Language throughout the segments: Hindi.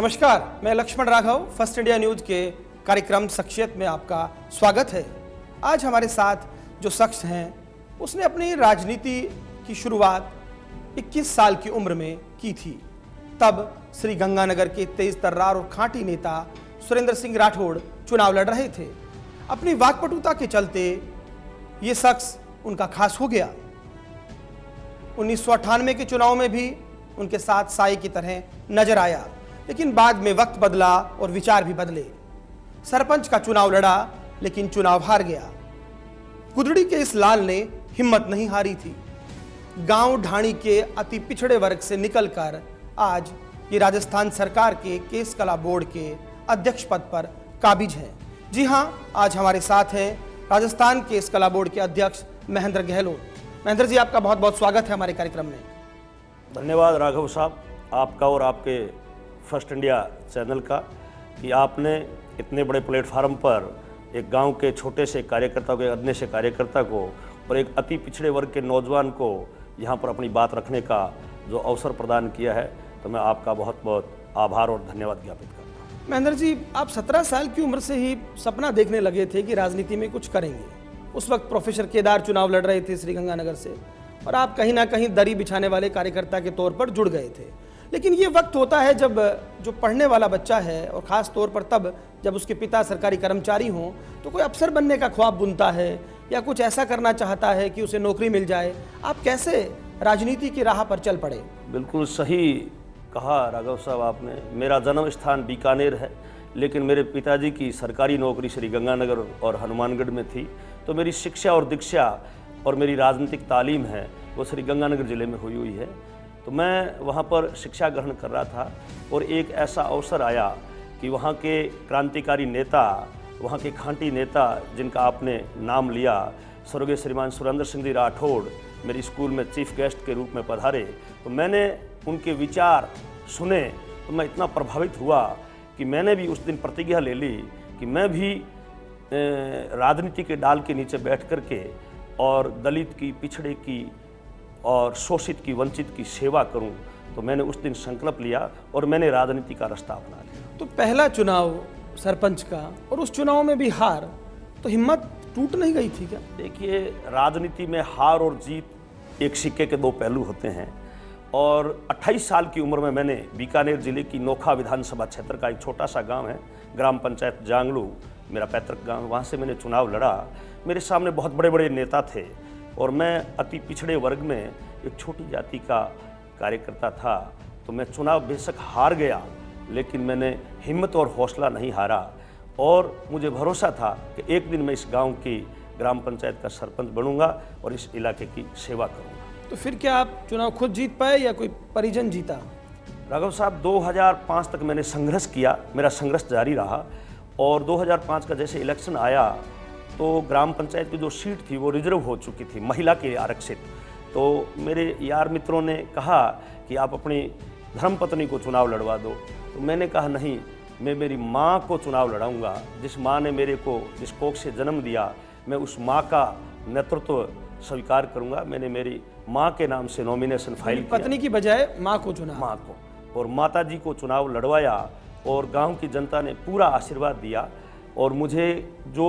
नमस्कार, मैं Lakshman Raghav First India News के कार्यक्रम शख्सियत में आपका स्वागत है। आज हमारे साथ जो शख्स हैं उसने अपनी राजनीति की शुरुआत 21 साल की उम्र में की थी। तब श्री गंगानगर के तेज तर्रार और खांटी नेता सुरेंद्र सिंह राठौड़ चुनाव लड़ रहे थे। अपनी वाकपटुता के चलते ये शख्स उनका खास हो गया। 1998 के चुनाव में भी उनके साथ साए की तरह नजर आया, लेकिन बाद में वक्त बदला और विचार भी बदले। सरपंच का चुनाव लड़ा लेकिन चुनाव हार गया। कुदड़ी के इस लाल ने हिम्मत नहीं हारी थी। गांव ढाणी के अति पिछड़े वर्ग से निकलकर आज ये राजस्थान सरकार के केस कला बोर्ड के अध्यक्ष पद पर काबिज हैं। जी हां, आज हमारे साथ हैं राजस्थान केस कला बोर्ड के अध्यक्ष महेंद्र गहलोत। महेंद्र जी, आपका बहुत बहुत स्वागत है हमारे कार्यक्रम में। धन्यवाद राघव साहब, आपका और आपके फर्स्ट इंडिया चैनल का, कि आपने इतने बड़े प्लेटफार्म पर एक गांव के छोटे से कार्यकर्ता को, एक अदने से कार्यकर्ता को और एक अति पिछड़े वर्ग के नौजवान को यहां पर अपनी बात रखने का जो अवसर प्रदान किया है, तो मैं आपका बहुत बहुत आभार और धन्यवाद ज्ञापित करता हूँ। महेंद्र जी, आप 17 साल की उम्र से ही सपना देखने लगे थे कि राजनीति में कुछ करेंगे। उस वक्त प्रोफेसर केदार चुनाव लड़ रहे थे श्रीगंगानगर से, और आप कहीं ना कहीं दरी बिछाने वाले कार्यकर्ता के तौर पर जुड़ गए थे। लेकिन ये वक्त होता है जब जो पढ़ने वाला बच्चा है, और ख़ास तौर पर तब जब उसके पिता सरकारी कर्मचारी हों, तो कोई अफसर बनने का ख्वाब बुनता है या कुछ ऐसा करना चाहता है कि उसे नौकरी मिल जाए। आप कैसे राजनीति की राह पर चल पड़े? बिल्कुल सही कहा राघव साहब आपने। मेरा जन्म स्थान बीकानेर है, लेकिन मेरे पिताजी की सरकारी नौकरी श्रीगंगानगर और हनुमानगढ़ में थी। तो मेरी शिक्षा और दीक्षा और मेरी राजनीतिक तालीम है वो श्रीगंगानगर ज़िले में हुई है। तो मैं वहाँ पर शिक्षा ग्रहण कर रहा था और एक ऐसा अवसर आया कि वहाँ के क्रांतिकारी नेता, वहाँ के खांटी नेता जिनका आपने नाम लिया, स्वर्गीय श्रीमान सुरेंद्र सिंह जी राठौड़, मेरे स्कूल में चीफ गेस्ट के रूप में पधारे। तो मैंने उनके विचार सुने तो मैं इतना प्रभावित हुआ कि मैंने भी उस दिन प्रतिज्ञा ले ली कि मैं भी राजनीति के डाल के नीचे बैठ कर के और दलित की, पिछड़े की और शोषित की, वंचित की सेवा करूं। तो मैंने उस दिन संकल्प लिया और मैंने राजनीति का रास्ता अपना लिया। तो पहला चुनाव सरपंच का, और उस चुनाव में भी हार, तो हिम्मत टूट नहीं गई थी क्या? देखिए, राजनीति में हार और जीत एक सिक्के के दो पहलू होते हैं। और 28 साल की उम्र में मैंने बीकानेर जिले की नोखा विधानसभा क्षेत्र का एक छोटा सा गांव है, ग्राम पंचायत जांगलू, मेरा पैतृक गांव, वहाँ से मैंने चुनाव लड़ा। मेरे सामने बहुत बड़े बड़े नेता थे और मैं अति पिछड़े वर्ग में एक छोटी जाति का कार्यकर्ता था। तो मैं चुनाव बेशक हार गया, लेकिन मैंने हिम्मत और हौसला नहीं हारा और मुझे भरोसा था कि एक दिन मैं इस गांव की ग्राम पंचायत का सरपंच बनूंगा और इस इलाके की सेवा करूंगा। तो फिर क्या आप चुनाव खुद जीत पाए या कोई परिजन जीता? राघव साहब, 2005 तक मैंने संघर्ष किया, मेरा संघर्ष जारी रहा। और 2005 का जैसे इलेक्शन आया तो ग्राम पंचायत की जो सीट थी वो रिजर्व हो चुकी थी, महिला के लिए आरक्षित। तो मेरे यार मित्रों ने कहा कि आप अपनी धर्मपत्नी को चुनाव लड़वा दो। तो मैंने कहा नहीं, मैं मेरी माँ को चुनाव लड़ाऊंगा। जिस माँ ने मेरे को जिस कोख से जन्म दिया, मैं उस माँ का नेतृत्व स्वीकार करूंगा। मैंने मेरी माँ के नाम से नॉमिनेशन फाइल किया। पत्नी की बजाय माँ को चुना? माँ को, और माता जी को चुनाव लड़वाया और गाँव की जनता ने पूरा आशीर्वाद दिया। और मुझे जो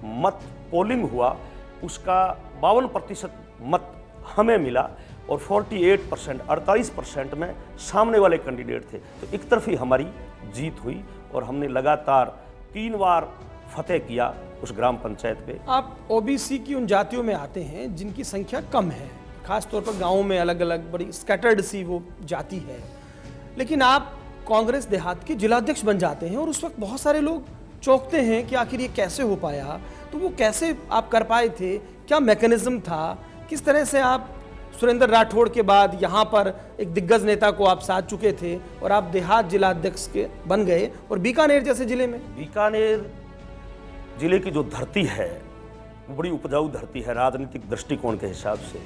मत पोलिंग हुआ उसका 52% मत हमें मिला और 48%, 48% में सामने वाले कैंडिडेट थे। तो एक तरफ ही हमारी जीत हुई और हमने लगातार 3 बार फतेह किया उस ग्राम पंचायत पे। आप ओबीसी की उन जातियों में आते हैं जिनकी संख्या कम है, खास तौर पर गाँव में अलग अलग बड़ी स्कैटर्ड सी वो जाति है, लेकिन आप कांग्रेस देहात के जिलाध्यक्ष बन जाते हैं और उस वक्त बहुत सारे लोग चौंकते हैं कि आखिर ये कैसे हो पाया। तो वो कैसे आप कर पाए थे? क्या मैकेनिज्म था? किस तरह से आप सुरेंद्र राठौड़ के बाद यहाँ पर एक दिग्गज नेता को आप साथ चुके थे और आप देहात जिला अध्यक्ष के बन गए, और बीकानेर जैसे जिले में? बीकानेर जिले की जो धरती है वो बड़ी उपजाऊ धरती है राजनीतिक दृष्टिकोण के हिसाब से,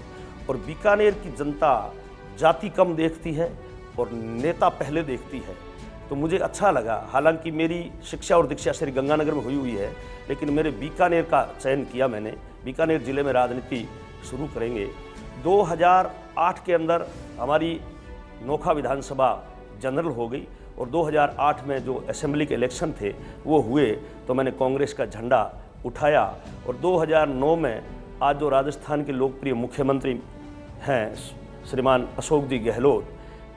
और बीकानेर की जनता जाति कम देखती है और नेता पहले देखती है। तो मुझे अच्छा लगा, हालांकि मेरी शिक्षा और दीक्षा श्रीगंगानगर में हुई है, लेकिन मेरे बीकानेर का चयन किया मैंने। बीकानेर जिले में राजनीति शुरू करेंगे। 2008 के अंदर हमारी नोखा विधानसभा जनरल हो गई और 2008 में जो असेंबली के इलेक्शन थे वो हुए तो मैंने कांग्रेस का झंडा उठाया। और 2009 में आज जो राजस्थान के लोकप्रिय मुख्यमंत्री हैं श्रीमान अशोक जी गहलोत,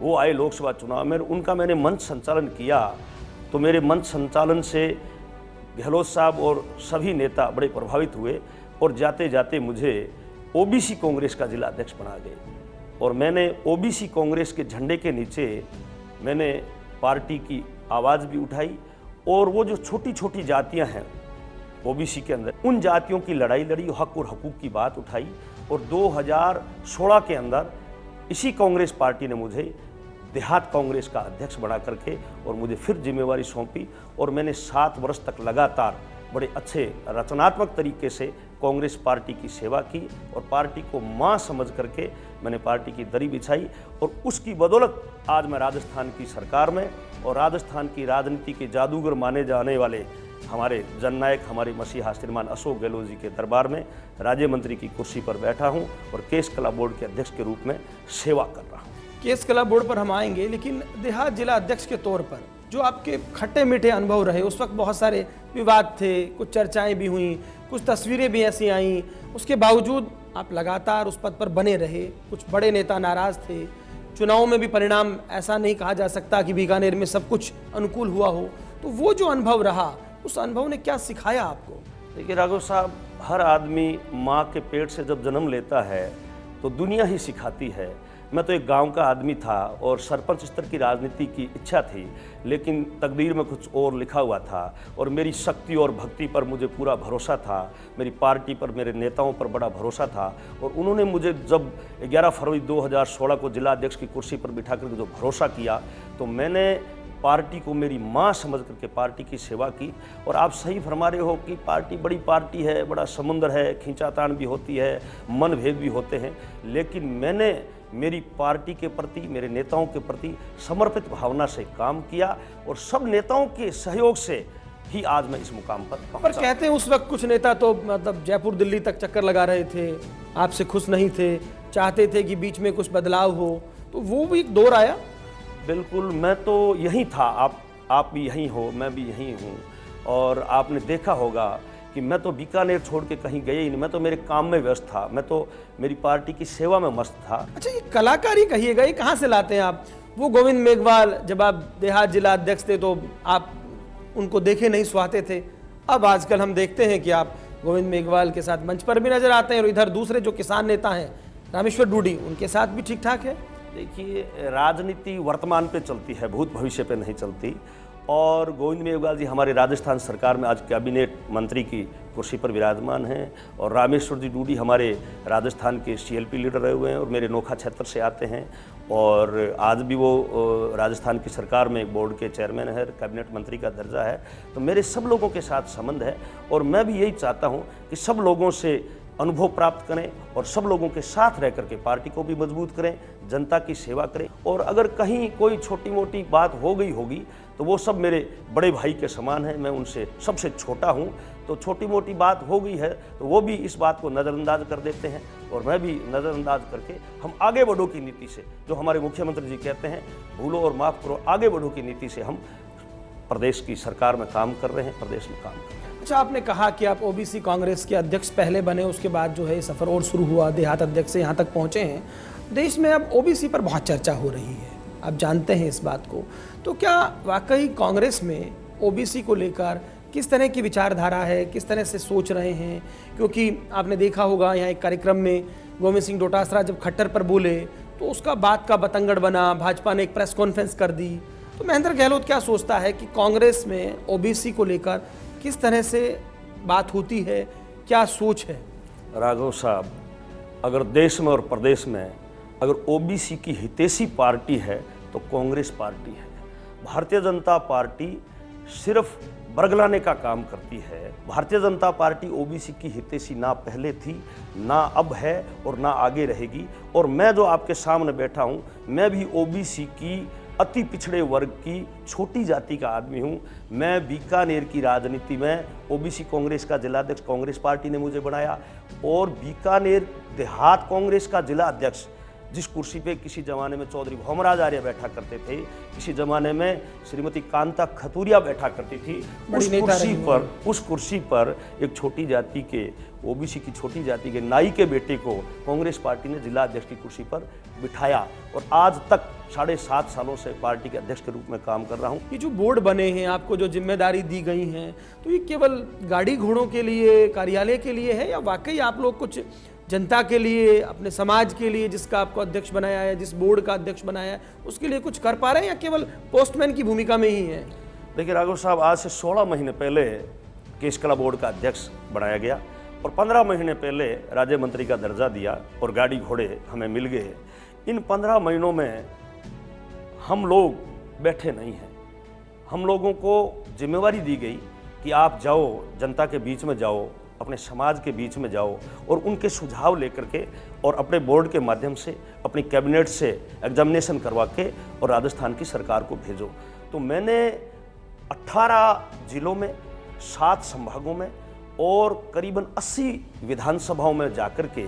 वो आए लोकसभा चुनाव में, उनका मैंने मंच संचालन किया। तो मेरे मंच संचालन से गहलोत साहब और सभी नेता बड़े प्रभावित हुए और जाते जाते मुझे ओबीसी कांग्रेस का जिला अध्यक्ष बना गए। और मैंने ओबीसी कांग्रेस के झंडे के नीचे मैंने पार्टी की आवाज़ भी उठाई और वो जो छोटी छोटी जातियां हैं ओबीसी के अंदर, उन जातियों की लड़ाई लड़ी, हक और हकूक़ की बात उठाई। और 2016 के अंदर इसी कांग्रेस पार्टी ने मुझे देहात कांग्रेस का अध्यक्ष बना करके और मुझे फिर जिम्मेवारी सौंपी और मैंने 7 वर्ष तक लगातार बड़े अच्छे रचनात्मक तरीके से कांग्रेस पार्टी की सेवा की और पार्टी को मां समझ करके मैंने पार्टी की दरी बिछाई। और उसकी बदौलत आज मैं राजस्थान की सरकार में और राजस्थान की राजनीति के जादूगर माने जाने वाले हमारे जननायक, हमारे मसीहा श्रीमान अशोक गहलोत जी के दरबार में राज्य मंत्री की कुर्सी पर बैठा हूं और केस कला बोर्ड के अध्यक्ष के रूप में सेवा कर रहा हूं। केस कला बोर्ड पर हम आएंगे, लेकिन देहात जिला अध्यक्ष के तौर पर जो आपके खट्टे मीठे अनुभव रहे, उस वक्त बहुत सारे विवाद थे, कुछ चर्चाएं भी हुई, कुछ तस्वीरें भी ऐसी आईं, उसके बावजूद आप लगातार उस पद पर बने रहे। कुछ बड़े नेता नाराज थे, चुनाव में भी परिणाम ऐसा नहीं कहा जा सकता कि बीकानेर में सब कुछ अनुकूल हुआ हो। तो वो जो अनुभव रहा, उस अनुभव ने क्या सिखाया आपको? देखिए राघव साहब, हर आदमी माँ के पेट से जब जन्म लेता है तो दुनिया ही सिखाती है। मैं तो एक गांव का आदमी था और सरपंच स्तर की राजनीति की इच्छा थी, लेकिन तकदीर में कुछ और लिखा हुआ था और मेरी शक्ति और भक्ति पर मुझे पूरा भरोसा था, मेरी पार्टी पर, मेरे नेताओं पर बड़ा भरोसा था। और उन्होंने मुझे जब 11 फरवरी 2016 को जिला अध्यक्ष की कुर्सी पर बिठा कर जो भरोसा किया, तो मैंने पार्टी को मेरी मां समझ करके पार्टी की सेवा की। और आप सही फरमा रहे हो कि पार्टी बड़ी पार्टी है, बड़ा समुंदर है, खींचातान भी होती है, मनभेद भी होते हैं, लेकिन मैंने मेरी पार्टी के प्रति, मेरे नेताओं के प्रति समर्पित भावना से काम किया और सब नेताओं के सहयोग से ही आज मैं इस मुकाम पर पर पहुंचा। कहते हैं उस वक्त कुछ नेता तो मतलब जयपुर दिल्ली तक चक्कर लगा रहे थे, आपसे खुश नहीं थे, चाहते थे कि बीच में कुछ बदलाव हो, तो वो भी एक दौर आया। बिल्कुल, मैं तो यहीं था, आप भी यहीं हो, मैं भी यहीं हूँ। और आपने देखा होगा कि मैं तो बीकानेर छोड़ के कहीं गया ही नहीं, मैं तो मेरे काम में व्यस्त था, मैं तो मेरी पार्टी की सेवा में मस्त था। अच्छा, ये कलाकारी कहिएगा, ये कहाँ से लाते हैं आप? वो गोविंद मेघवाल जब आप देहात जिला अध्यक्ष थे तो आप उनको देखे नहीं सुहाते थे। अब आजकल हम देखते हैं कि आप गोविंद मेघवाल के साथ मंच पर भी नजर आते हैं और इधर दूसरे जो किसान नेता हैं रामेश्वर डूडी, उनके साथ भी ठीक ठाक है। देखिए, राजनीति वर्तमान पे चलती है, भूत भविष्य पे नहीं चलती। और गोविंद मेघवाल जी हमारे राजस्थान सरकार में आज कैबिनेट मंत्री की कुर्सी पर विराजमान हैं और रामेश्वर जी डूडी हमारे राजस्थान के सीएलपी लीडर रहे हुए हैं और मेरे नोखा क्षेत्र से आते हैं और आज भी वो राजस्थान की सरकार में एक बोर्ड के चेयरमैन है, कैबिनेट मंत्री का दर्जा है। तो मेरे सब लोगों के साथ संबंध है और मैं भी यही चाहता हूँ कि सब लोगों से अनुभव प्राप्त करें और सब लोगों के साथ रह करके पार्टी को भी मजबूत करें, जनता की सेवा करें। और अगर कहीं कोई छोटी मोटी बात हो गई होगी तो वो सब मेरे बड़े भाई के समान हैं, मैं उनसे सबसे छोटा हूं, तो छोटी मोटी बात हो गई है तो वो भी इस बात को नज़रअंदाज कर देते हैं और मैं भी नज़रअंदाज करके हम आगे बढ़ो की नीति से, जो हमारे मुख्यमंत्री जी कहते हैं भूलो और माफ़ करो, आगे बढ़ो की नीति से हम प्रदेश की सरकार में काम कर रहे हैं, प्रदेश में काम कर रहे हैं। अच्छा, आपने कहा कि आप ओबीसी कांग्रेस के अध्यक्ष पहले बने, उसके बाद जो है सफ़र और शुरू हुआ, देहात अध्यक्ष से यहाँ तक पहुँचे हैं। देश में अब ओबीसी पर बहुत चर्चा हो रही है, आप जानते हैं इस बात को। तो क्या वाकई कांग्रेस में ओबीसी को लेकर किस तरह की विचारधारा है, किस तरह से सोच रहे हैं? क्योंकि आपने देखा होगा यहाँ एक कार्यक्रम में गोविंद सिंह डोटासरा जब खट्टर पर बोले तो उसका बात का बतंगड़ बना, भाजपा ने एक प्रेस कॉन्फ्रेंस कर दी। तो महेंद्र गहलोत क्या सोचता है कि कांग्रेस में ओबीसी को लेकर किस तरह से बात होती है, क्या सोच है? राघव साहब, अगर देश में और प्रदेश में अगर ओबीसी की हितैषी पार्टी है तो कांग्रेस पार्टी है। भारतीय जनता पार्टी सिर्फ बरगलाने का काम करती है। भारतीय जनता पार्टी ओबीसी की हितैषी ना पहले थी, ना अब है और ना आगे रहेगी। और मैं जो आपके सामने बैठा हूँ, मैं भी ओबीसी की अति पिछड़े वर्ग की छोटी जाति का आदमी हूँ। मैं बीकानेर की राजनीति में ओबीसी कांग्रेस का जिलाध्यक्ष कांग्रेस पार्टी ने मुझे बनाया और बीकानेर देहात कांग्रेस का जिला अध्यक्ष जिस कुर्सी पे किसी ज़माने में चौधरी भौमराज आर्य बैठा करते थे, किसी ज़माने में श्रीमती कांता खतूरिया बैठा करती थी, उस कुर्सी पर एक छोटी जाति के, ओबीसी की छोटी जाति के नाई के बेटे को कांग्रेस पार्टी ने जिला अध्यक्ष की कुर्सी पर बिठाया और आज तक 7.5 सालों से पार्टी के अध्यक्ष के रूप में काम कर रहा हूँ। ये जो बोर्ड बने हैं, आपको जो जिम्मेदारी दी गई हैं, तो ये केवल गाड़ी घोड़ों के लिए, कार्यालय के लिए है या वाकई आप लोग कुछ जनता के लिए, अपने समाज के लिए, जिसका आपको अध्यक्ष बनाया है, जिस बोर्ड का अध्यक्ष बनाया है, उसके लिए कुछ कर पा रहे हैं या केवल पोस्टमैन की भूमिका में ही है? देखिए राघव साहब, आज से 16 महीने पहले केश कला बोर्ड का अध्यक्ष बनाया गया और 15 महीने पहले राज्य मंत्री का दर्जा दिया और गाड़ी घोड़े हमें मिल गए। इन 15 महीनों में हम लोग बैठे नहीं हैं। हम लोगों को जिम्मेवारी दी गई कि आप जाओ, जनता के बीच में जाओ, अपने समाज के बीच में जाओ और उनके सुझाव लेकर के और अपने बोर्ड के माध्यम से, अपनी कैबिनेट से एग्जामिनेशन करवा के और राजस्थान की सरकार को भेजो। तो मैंने 18 जिलों में, 7 संभागों में और करीबन 80 विधानसभाओं में जाकर के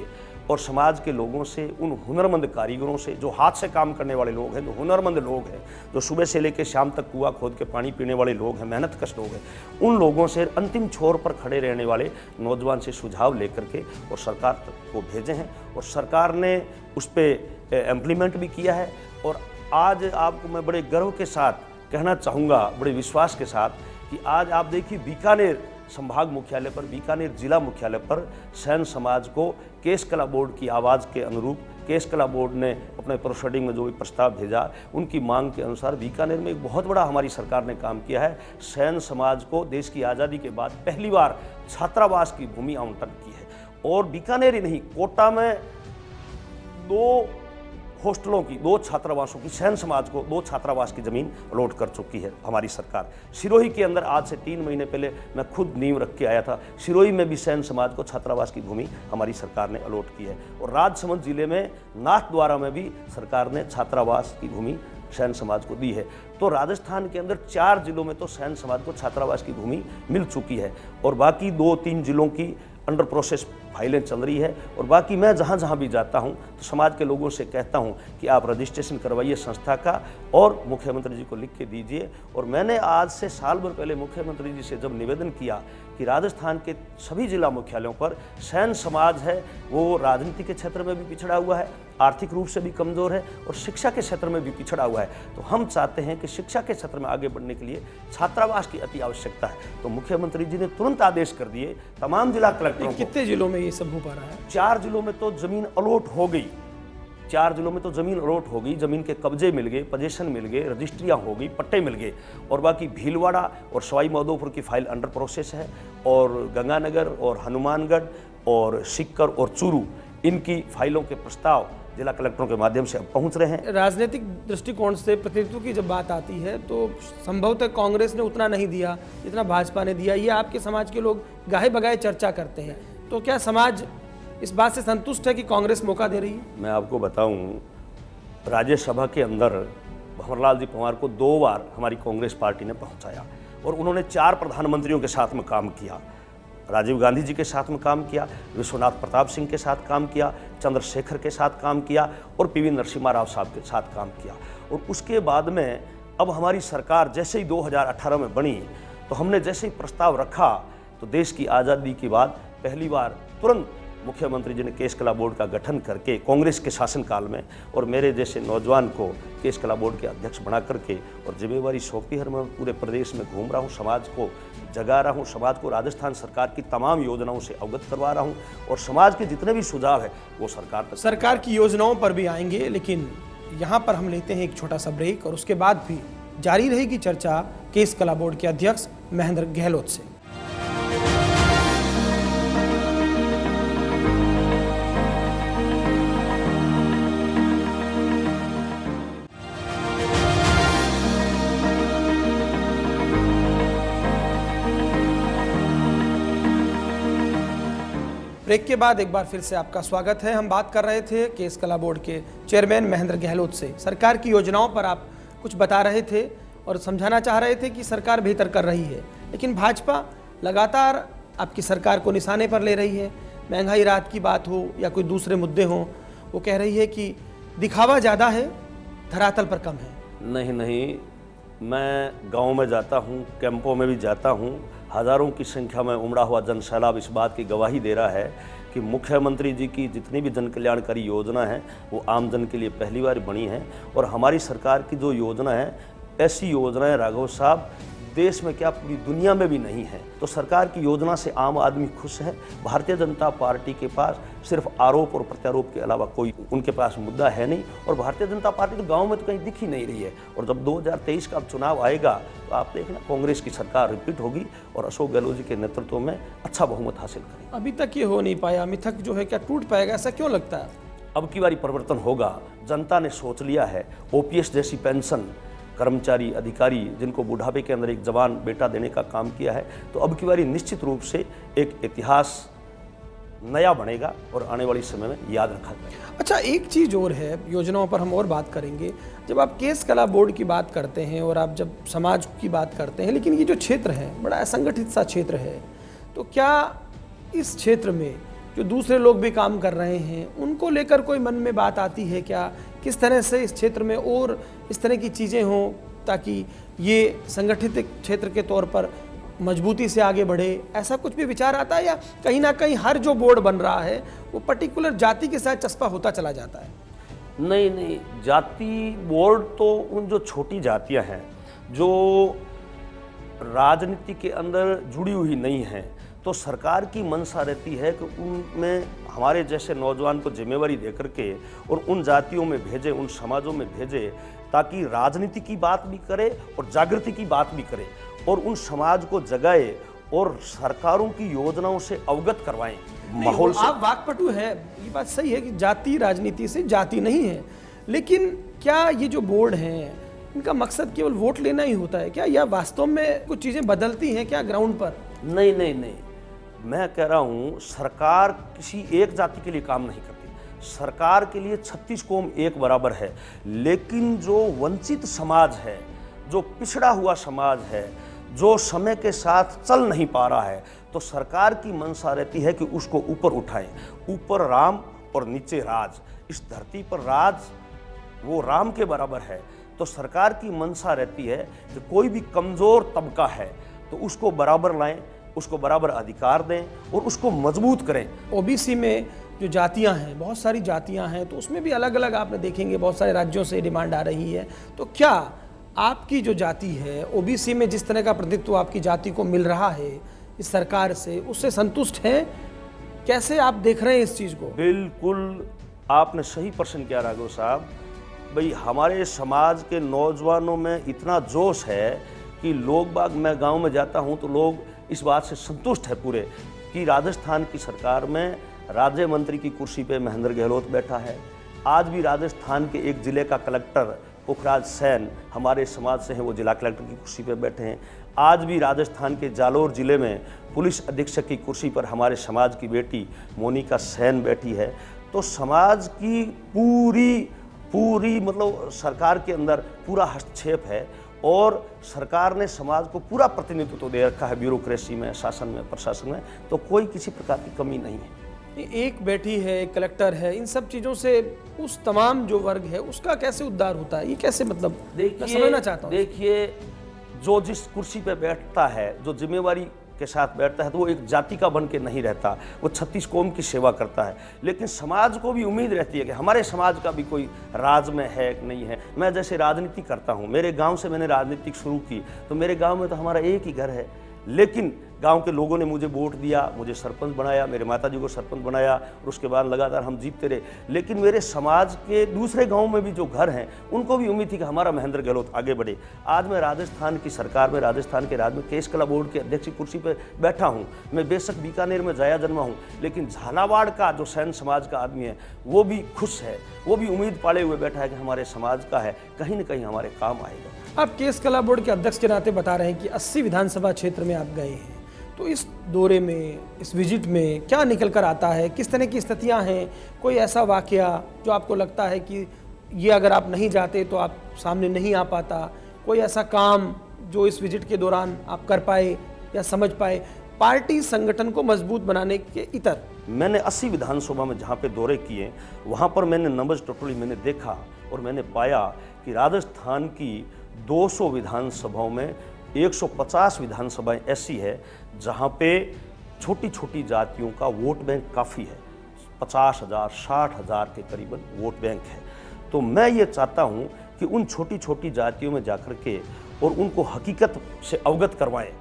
और समाज के लोगों से, उन हुनरमंद कारीगरों से, जो हाथ से काम करने वाले लोग हैं, जो हुनरमंद लोग हैं, जो सुबह से लेकर शाम तक कुआं खोद के पानी पीने वाले लोग हैं, मेहनतकश लोग हैं, उन लोगों से, अंतिम छोर पर खड़े रहने वाले नौजवान से सुझाव लेकर के और सरकार को भेजे हैं और सरकार ने उस पर इम्प्लीमेंट भी किया है। और आज आपको मैं बड़े गर्व के साथ कहना चाहूँगा, बड़े विश्वास के साथ, कि आज आप देखिए बीकानेर संभाग मुख्यालय पर, बीकानेर जिला मुख्यालय पर सैन समाज को केश कला बोर्ड की आवाज़ के अनुरूप केश कला बोर्ड ने अपने प्रोसीडिंग में जो भी प्रस्ताव भेजा, उनकी मांग के अनुसार बीकानेर में एक बहुत बड़ा हमारी सरकार ने काम किया है। सैन समाज को देश की आज़ादी के बाद पहली बार छात्रावास की भूमि आवंटन की है और बीकानेर ही नहीं, कोटा में 2 हॉस्टलों की, 2 छात्रावासों की, सैन समाज को 2 छात्रावास की ज़मीन अलॉट कर चुकी है हमारी सरकार। सिरोही के अंदर आज से 3 महीने पहले मैं खुद नींव रख के आया था, सिरोही में भी सैन समाज को छात्रावास की भूमि हमारी सरकार ने अलॉट की है और राजसमंद जिले में नाथद्वारा में भी सरकार ने छात्रावास की भूमि सैन समाज को दी है। तो राजस्थान के अंदर 4 जिलों में तो सैन समाज को छात्रावास की भूमि मिल चुकी है और बाकी 2-3 जिलों की अंडर प्रोसेस फाइलें चल रही है। और बाकी मैं जहाँ जहाँ भी जाता हूँ तो समाज के लोगों से कहता हूँ कि आप रजिस्ट्रेशन करवाइए संस्था का और मुख्यमंत्री जी को लिख के दीजिए। और मैंने आज से साल भर पहले मुख्यमंत्री जी से जब निवेदन किया कि राजस्थान के सभी जिला मुख्यालयों पर सैन समाज है, वो राजनीति के क्षेत्र में भी पिछड़ा हुआ है, आर्थिक रूप से भी कमज़ोर है और शिक्षा के क्षेत्र में भी पिछड़ा हुआ है, तो हम चाहते हैं कि शिक्षा के क्षेत्र में आगे बढ़ने के लिए छात्रावास की अति आवश्यकता है। तो मुख्यमंत्री जी ने तुरंत आदेश कर दिए तमाम जिला कलेक्टरों को। कितने जिलों में ये सब हो पा रहा है? 4 जिलों में तो जमीन अलॉट हो गई, 4 जिलों में तो जमीन अलॉट हो गई, जमीन के कब्जे मिल गए, पोजीशन मिल गए, रजिस्ट्रियाँ हो गई, पट्टे मिल गए। और बाकी भीलवाड़ा और सवाई माधोपुर की फाइल अंडर प्रोसेस है और गंगानगर और हनुमानगढ़ और सिक्कर और चूरू, इनकी फाइलों के प्रस्ताव जिला कलेक्टरों के माध्यम से अब पहुंच रहे हैं। राजनीतिक दृष्टिकोण से प्रतिनिधित्व की जब बात आती है तो संभवतः कांग्रेस ने उतना नहीं दिया जितना भाजपा ने दिया, ये आपके समाज के लोग गाहे बगाहे चर्चा करते हैं। तो क्या समाज इस बात से संतुष्ट है कि कांग्रेस मौका दे रही है? मैं आपको बताऊं, राज्यसभा के अंदर भंवरलाल जी पंवार को 2 बार हमारी कांग्रेस पार्टी ने पहुंचाया और उन्होंने 4 प्रधानमंत्रियों के साथ में काम किया। राजीव गांधी जी के साथ में काम किया, विश्वनाथ प्रताप सिंह के साथ काम किया, चंद्रशेखर के साथ काम किया और पीवी नरसिम्हा राव साहब के साथ काम किया। और उसके बाद में अब हमारी सरकार जैसे ही 2018 में बनी तो हमने जैसे ही प्रस्ताव रखा तो देश की आज़ादी के बाद पहली बार तुरंत मुख्यमंत्री जी ने केश कला बोर्ड का गठन करके कांग्रेस के शासनकाल में और मेरे जैसे नौजवान को केश कला बोर्ड के अध्यक्ष बना करके और जिम्मेवारी सौंपी है। मैं पूरे प्रदेश में घूम रहा हूँ, समाज को जगा रहा हूँ, समाज को राजस्थान सरकार की तमाम योजनाओं से अवगत करवा रहा हूँ और समाज के जितने भी सुझाव है वो सरकार की योजनाओं पर भी आएंगे। लेकिन यहाँ पर हम लेते हैं एक छोटा सा ब्रेक और उसके बाद भी जारी रहेगी चर्चा केश कला बोर्ड के अध्यक्ष महेंद्र गहलोत से। ब्रेक के बाद एक बार फिर से आपका स्वागत है। हम बात कर रहे थे केश कला बोर्ड के चेयरमैन महेंद्र गहलोत से। सरकार की योजनाओं पर आप कुछ बता रहे थे और समझाना चाह रहे थे कि सरकार बेहतर कर रही है, लेकिन भाजपा लगातार आपकी सरकार को निशाने पर ले रही है। महंगाई राहत की बात हो या कोई दूसरे मुद्दे हों, वो कह रही है कि दिखावा ज़्यादा है, धरातल पर कम है? नहीं नहीं, मैं गांव में जाता हूं, कैंपों में भी जाता हूं। हज़ारों की संख्या में उमड़ा हुआ जन सैलाब इस बात की गवाही दे रहा है कि मुख्यमंत्री जी की जितनी भी जन कल्याणकारी योजना है वो आम जन के लिए पहली बार बनी है। और हमारी सरकार की जो योजना है, ऐसी योजनाएं राघव साहब देश में क्या पूरी दुनिया में भी नहीं है। तो सरकार की योजना से आम आदमी खुश है। भारतीय जनता पार्टी के पास सिर्फ आरोप और प्रत्यारोप के अलावा कोई उनके पास मुद्दा है नहीं। और भारतीय जनता पार्टी तो गांव में तो कहीं दिख ही नहीं रही है। और जब 2023 का चुनाव आएगा तो आप देखना, कांग्रेस की सरकार रिपीट होगी और अशोक गहलोत जी के नेतृत्व में अच्छा बहुमत हासिल करेगी। अभी तक ये हो नहीं पाया, मिथक जो है क्या टूट पाएगा, ऐसा क्यों लगता है? अब की बारी परिवर्तन होगा। जनता ने सोच लिया है। ओपीएस जैसी पेंशन कर्मचारी अधिकारी जिनको बुढ़ापे के अंदर एक जवान बेटा देने का काम किया है, तो अब की बारी निश्चित रूप से एक इतिहास नया बनेगा और आने वाले समय में याद रखा जाएगा। अच्छा, एक चीज़ और है, योजनाओं पर हम और बात करेंगे। जब आप केस कला बोर्ड की बात करते हैं और आप जब समाज की बात करते हैं, लेकिन ये जो क्षेत्र है बड़ा असंगठित सा क्षेत्र है, तो क्या इस क्षेत्र में जो दूसरे लोग भी काम कर रहे हैं उनको लेकर कोई मन में बात आती है क्या? किस तरह से इस क्षेत्र में और इस तरह की चीज़ें हों ताकि ये संगठित क्षेत्र के तौर पर मजबूती से आगे बढ़े, ऐसा कुछ भी विचार आता है? या कहीं ना कहीं हर जो बोर्ड बन रहा है वो पर्टिकुलर जाति के साथ चस्पा होता चला जाता है? नहीं नहीं, जाति बोर्ड तो उन जो छोटी जातियां हैं जो राजनीति के अंदर जुड़ी हुई नहीं हैं, तो सरकार की मंशा रहती है कि उनमें हमारे जैसे नौजवान को जिम्मेवारी दे करके और उन जातियों में भेजे, उन समाजों में भेजे, ताकि राजनीति की बात भी करे और जागृति की बात भी करे और उन समाज को जगाए और सरकारों की योजनाओं से अवगत करवाएं माहौल से। आप वाकपटु है, ये बात सही है कि जाति राजनीति से जाति नहीं है, लेकिन क्या ये जो बोर्ड हैं इनका मकसद केवल वोट लेना ही होता है क्या, या वास्तव में कुछ चीज़ें बदलती हैं क्या ग्राउंड पर? नहीं नहीं नहीं, मैं कह रहा हूँ सरकार किसी एक जाति के लिए काम नहीं करती। सरकार के लिए 36 कौम एक बराबर है, लेकिन जो वंचित समाज है, जो पिछड़ा हुआ समाज है, जो समय के साथ चल नहीं पा रहा है, तो सरकार की मंशा रहती है कि उसको ऊपर उठाएं। ऊपर राम और नीचे राज। इस धरती पर राज वो राम के बराबर है। तो सरकार की मंशा रहती है कि कोई भी कमज़ोर तबका है तो उसको बराबर लाएं, उसको बराबर अधिकार दें और उसको मजबूत करें। ओबीसी में जो जातियां हैं, बहुत सारी जातियां हैं, तो उसमें भी अलग अलग आपने देखेंगे बहुत सारे राज्यों से डिमांड आ रही है। तो क्या आपकी जो जाति है, ओबीसी में जिस तरह का प्रतिनिधित्व आपकी जाति को मिल रहा है इस सरकार से, उससे संतुष्ट हैं? कैसे आप देख रहे हैं इस चीज़ को? बिल्कुल आपने सही प्रश्न किया राघव साहब। भाई, हमारे समाज के नौजवानों में इतना जोश है कि लोग बाग, मैं गांव में जाता हूं तो लोग इस बात से संतुष्ट है पूरे कि राजस्थान की सरकार में राज्य मंत्री की कुर्सी पे महेंद्र गहलोत बैठा है। आज भी राजस्थान के एक ज़िले का कलेक्टर पुखराज सैन हमारे समाज से हैं, वो जिला कलेक्टर की कुर्सी पे बैठे हैं। आज भी राजस्थान के जालोर ज़िले में पुलिस अधीक्षक की कुर्सी पर हमारे समाज की बेटी मोनिका सैन बैठी है। तो समाज की पूरी मतलब सरकार के अंदर पूरा हस्तक्षेप है और सरकार ने समाज को पूरा प्रतिनिधित्व दे रखा है ब्यूरोक्रेसी में, शासन में, प्रशासन में। तो कोई किसी प्रकार की कमी नहीं है। एक बेटी है, एक कलेक्टर है, इन सब चीज़ों से उस तमाम जो वर्ग है उसका कैसे उद्धार होता है? ये कैसे, मतलब मैं समझना चाहता हूँ। देखिए, जो जिस कुर्सी पे बैठता है, जो जिम्मेवारी के साथ बैठता है, तो वो एक जाति का बन के नहीं रहता, वो 36 कौम की सेवा करता है। लेकिन समाज को भी उम्मीद रहती है कि हमारे समाज का भी कोई राज में है कि नहीं है। मैं जैसे राजनीति करता हूँ, मेरे गांव से मैंने राजनीति शुरू की, तो मेरे गांव में तो हमारा एक ही घर है, लेकिन गांव के लोगों ने मुझे वोट दिया, मुझे सरपंच बनाया, मेरे माताजी को सरपंच बनाया और उसके बाद लगातार हम जीतते रहे। लेकिन मेरे समाज के दूसरे गांव में भी जो घर हैं उनको भी उम्मीद थी कि हमारा महेंद्र गहलोत आगे बढ़े। आज मैं राजस्थान की सरकार में, राजस्थान के राज्य में केस कला बोर्ड के अध्यक्ष की कुर्सी पर बैठा हूँ। मैं बेशक बीकानेर में जाया जन्मा हूँ, लेकिन झालावाड़ का जो सैन समाज का आदमी है वो भी खुश है, वो भी उम्मीद पाले हुए बैठा है कि हमारे समाज का है, कहीं ना कहीं हमारे काम आएगा। आप केस कला बोर्ड के अध्यक्ष के नाते बता रहे हैं कि 80 विधानसभा क्षेत्र में आप गए हैं, तो इस दौरे में, इस विजिट में क्या निकल कर आता है? किस तरह की स्थितियां हैं? कोई ऐसा वाकया जो आपको लगता है कि ये अगर आप नहीं जाते तो आप सामने नहीं आ पाता? कोई ऐसा काम जो इस विजिट के दौरान आप कर पाए या समझ पाए? पार्टी संगठन को मजबूत बनाने के इतर? मैंने 80 विधानसभा में जहाँ पे दौरे किए, वहाँ पर मैंने नंबर्स टोटली मैंने देखा और मैंने पाया कि राजस्थान की 200 विधानसभाओं में 150 विधानसभाएं ऐसी है जहाँ पे छोटी छोटी जातियों का वोट बैंक काफ़ी है, 50,000 60,000 के करीबन वोट बैंक है। तो मैं ये चाहता हूँ कि उन छोटी छोटी जातियों में जाकर के और उनको हकीकत से अवगत करवाएं,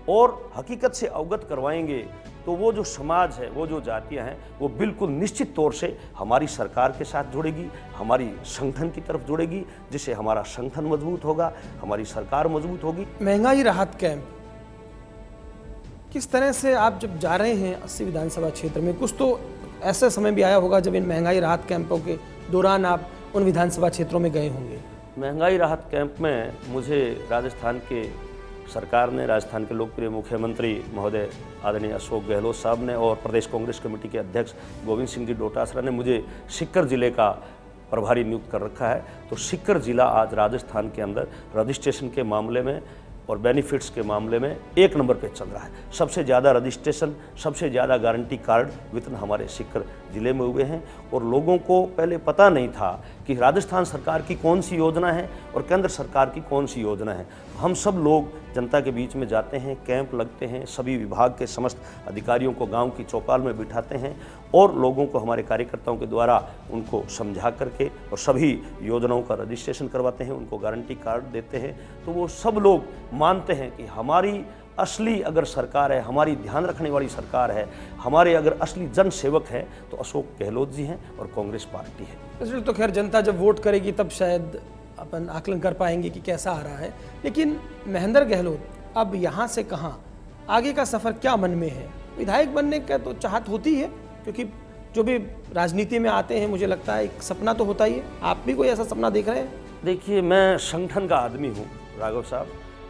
और हकीकत से अवगत करवाएंगे तो वो जो समाज है, वो जो जातियां हैं, वो बिल्कुल निश्चित तौर से हमारी सरकार के साथ जुड़ेगी, हमारी संगठन की तरफ जुड़ेगी, जिससे हमारा संगठन मजबूत होगा, हमारी सरकार मजबूत होगी। महंगाई राहत कैंप किस तरह से आप जब जा रहे हैं 80 विधानसभा क्षेत्र में, कुछ तो ऐसा समय भी आया होगा जब इन महंगाई राहत कैंपों के दौरान आप उन विधानसभा क्षेत्रों में गए होंगे। महंगाई राहत कैंप में मुझे राजस्थान के सरकार ने, राजस्थान के लोकप्रिय मुख्यमंत्री महोदय आदरणीय अशोक गहलोत साहब ने और प्रदेश कांग्रेस कमेटी के अध्यक्ष गोविंद सिंह जी डोटासरा ने मुझे सीकर जिले का प्रभारी नियुक्त कर रखा है। तो सीकर जिला आज राजस्थान के अंदर रजिस्ट्रेशन के मामले में और बेनिफिट्स के मामले में 1 नंबर पे चल रहा है। सबसे ज़्यादा रजिस्ट्रेशन, सबसे ज़्यादा गारंटी कार्ड वितरण हमारे सीकर जिले में हुए हैं। और लोगों को पहले पता नहीं था कि राजस्थान सरकार की कौन सी योजना है और केंद्र सरकार की कौन सी योजना है। हम सब लोग जनता के बीच में जाते हैं, कैंप लगते हैं, सभी विभाग के समस्त अधिकारियों को गांव की चौपाल में बिठाते हैं और लोगों को, हमारे कार्यकर्ताओं के द्वारा उनको समझा करके और सभी योजनाओं का रजिस्ट्रेशन करवाते हैं, उनको गारंटी कार्ड देते हैं। तो वो सब लोग मानते हैं कि हमारी असली अगर सरकार है, हमारी ध्यान रखने वाली सरकार है, हमारे अगर असली जन सेवक है तो अशोक गहलोत जी हैं और कांग्रेस पार्टी है। इसलिए तो खैर जनता जब वोट करेगी तब शायद अपन आकलन कर पाएंगे कि कैसा आ रहा है। लेकिन महेंद्र गहलोत अब यहाँ से कहाँ, आगे का सफ़र क्या मन में है? विधायक बनने का तो चाहत होती है, क्योंकि जो भी राजनीति में आते हैं मुझे लगता है एक सपना तो होता ही है। आप भी कोई ऐसा सपना देख रहे हैं? देखिए, मैं संगठन का आदमी हूँ राघव साहब,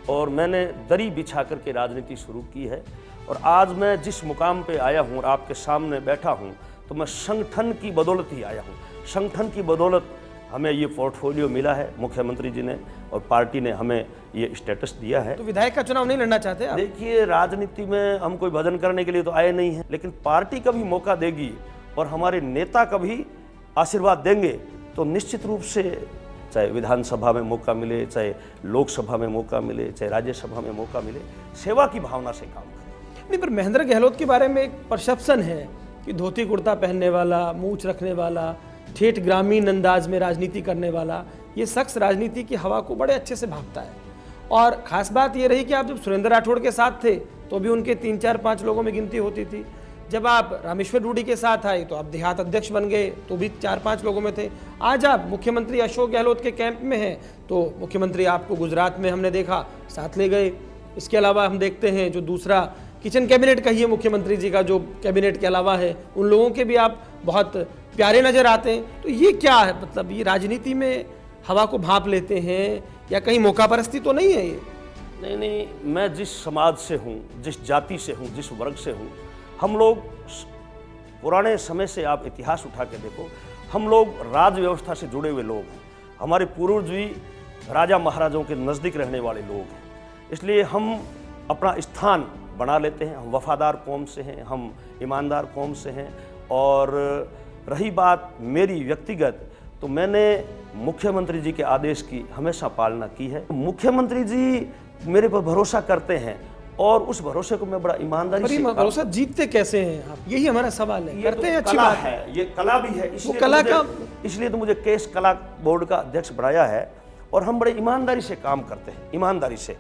और मैंने दरी बिछा करके राजनीति शुरू की है। और आज मैं जिस मुकाम पे आया हूँ और आपके सामने बैठा हूँ, तो मैं संगठन की बदौलत ही आया हूँ। संगठन की बदौलत हमें ये पोर्टफोलियो मिला है, मुख्यमंत्री जी ने और पार्टी ने हमें ये स्टेटस दिया है। तो विधायक का चुनाव नहीं लड़ना चाहते आप? देखिए, राजनीति में हम कोई भजन करने के लिए तो आए नहीं हैं, लेकिन पार्टी कभी मौका देगी और हमारे नेता कभी आशीर्वाद देंगे तो निश्चित रूप से, चाहे विधानसभा में मौका मिले, चाहे लोकसभा में मौका मिले, चाहे राज्यसभा में मौका मिले, सेवा की भावना से काम करें। नहीं, पर महेंद्र गहलोत के बारे में एक परसेप्शन है कि धोती कुर्ता पहनने वाला, मूछ रखने वाला, ठेठ ग्रामीण अंदाज में राजनीति करने वाला, ये शख्स राजनीति की हवा को बड़े अच्छे से भांपता है। और ख़ास बात ये रही कि आप जब सुरेंद्र राठौड़ के साथ थे तो भी उनके 3 4 5 लोगों में गिनती होती थी। जब आप रामेश्वर रूडी के साथ आए तो आप देहात अध्यक्ष बन गए, तो भी 4 5 लोगों में थे। आज आप मुख्यमंत्री अशोक गहलोत के कैंप में हैं तो मुख्यमंत्री आपको गुजरात में हमने देखा साथ ले गए। इसके अलावा हम देखते हैं जो दूसरा किचन कैबिनेट कहिए मुख्यमंत्री जी का, जो कैबिनेट के अलावा है, उन लोगों के भी आप बहुत प्यारे नज़र आते हैं। तो ये क्या है, मतलब ये राजनीति में हवा को भांप लेते हैं या कहीं मौका परस्ती तो नहीं है ये? नहीं, मैं जिस समाज से हूँ, जिस जाति से हूँ, जिस वर्ग से हूँ, हम लोग पुराने समय से, आप इतिहास उठा के देखो, हम लोग राज व्यवस्था से जुड़े हुए लोग हैं। हमारे पूर्वज भी राजा महाराजाओं के नज़दीक रहने वाले लोग हैं, इसलिए हम अपना स्थान बना लेते हैं। हम वफादार कौम से हैं, हम ईमानदार कौम से हैं। और रही बात मेरी व्यक्तिगत, तो मैंने मुख्यमंत्री जी के आदेश की हमेशा पालना की है। मुख्यमंत्री जी मेरे पर भरोसा करते हैं और उस भरोसे को मैं बड़ा ईमानदारी से। भरोसा जीतते कैसे हैं आप, यही हमारा सवाल है। करते हैं, अच्छी बात है, ये कला भी है, इसलिए तो मुझे केस कला बोर्ड का अध्यक्ष बनाया है। और हम बड़े ईमानदारी से काम करते हैं, ईमानदारी से,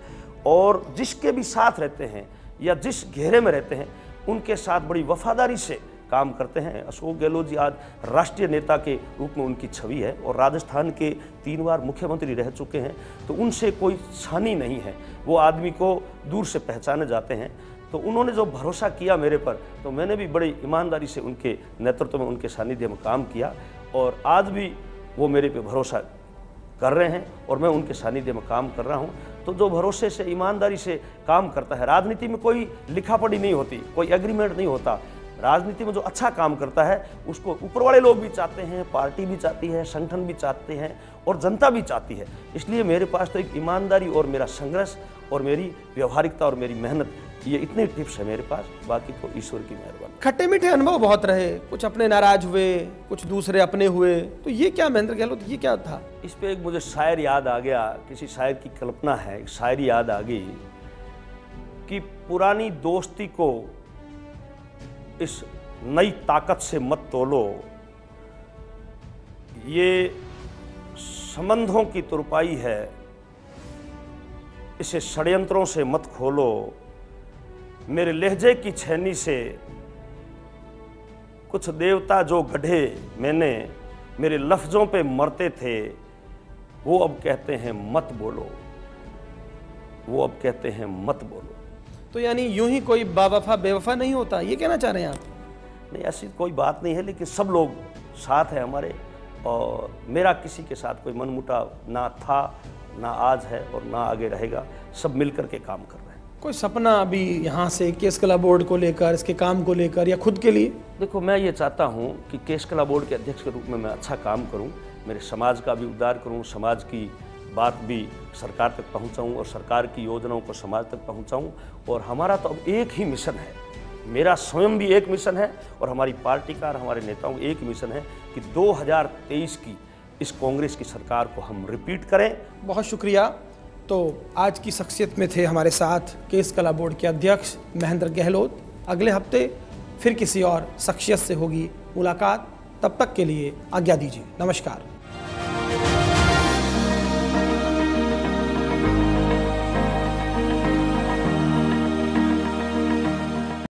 और जिसके भी साथ रहते हैं या जिस घेरे में रहते हैं उनके साथ बड़ी वफादारी से काम करते हैं। अशोक गहलोत जी आज राष्ट्रीय नेता के रूप में उनकी छवि है और राजस्थान के 3 बार मुख्यमंत्री रह चुके हैं, तो उनसे कोई छानी नहीं है। वो आदमी को दूर से पहचाने जाते हैं। तो उन्होंने जो भरोसा किया मेरे पर, तो मैंने भी बड़ी ईमानदारी से उनके नेतृत्व में, उनके सानिध्य में काम किया और आज भी वो मेरे पे भरोसा कर रहे हैं और मैं उनके सानिध्य में काम कर रहा हूं। तो जो भरोसे से, ईमानदारी से काम करता है, राजनीति में कोई लिखापढ़ी नहीं होती, कोई एग्रीमेंट नहीं होता। राजनीति में जो अच्छा काम करता है उसको ऊपर वाले लोग भी चाहते हैं, पार्टी भी चाहती है, संगठन भी चाहते हैं और जनता भी चाहती है। इसलिए मेरे पास तो एक ईमानदारी और मेरा संघर्ष और मेरी व्यवहारिकता और मेरी मेहनत ये इतने टिप्स है मेरे पास, बाकी तो ईश्वर की मेहरबानी। खट्टे मीठे अनुभव बहुत रहे, कुछ अपने नाराज हुए, कुछ दूसरे अपने हुए, तो ये क्या महेंद्र गहलोत, ये क्या था? इस पे एक मुझे शायर याद आ गया, किसी शायर की कल्पना है, एक शायरी याद आ गई कि पुरानी दोस्ती को इस नई ताकत से मत तोलो, ये संबंधों की तुरपाई है, इसे षड्यंत्रों से मत खोलो, मेरे लहजे की छेनी से कुछ देवता जो गढ़े मैंने, मेरे लफ्ज़ों पे मरते थे, वो अब कहते हैं मत बोलो, वो अब कहते हैं मत बोलो। तो यानी यूं ही कोई बावफा बेवफा नहीं होता, ये कहना चाह रहे हैं आप? नहीं, ऐसी कोई बात नहीं है, लेकिन सब लोग साथ हैं हमारे, और मेरा किसी के साथ कोई मनमुटाव ना था, ना आज है और ना आगे रहेगा। सब मिलकर के काम कर रहे हैं। कोई सपना अभी यहाँ से केस कला बोर्ड को लेकर, इसके काम को लेकर, या खुद के लिए? देखो, मैं ये चाहता हूँ कि केस कला बोर्ड के अध्यक्ष के रूप में मैं अच्छा काम करूँ, मेरे समाज का भी उद्धार करूँ, समाज की बात भी सरकार तक पहुँचाऊँ और सरकार की योजनाओं को समाज तक पहुँचाऊँ। और हमारा तो अब एक ही मिशन है, मेरा स्वयं भी एक मिशन है और हमारी पार्टी का और हमारे नेताओं का एक मिशन है कि 2023 की इस कांग्रेस की सरकार को हम रिपीट करें। बहुत शुक्रिया। तो आज की शख्सियत में थे हमारे साथ केस कला बोर्ड के अध्यक्ष महेंद्र गहलोत। अगले हफ्ते फिर किसी और शख्सियत से होगी मुलाकात, तब तक के लिए आज्ञा दीजिए। नमस्कार।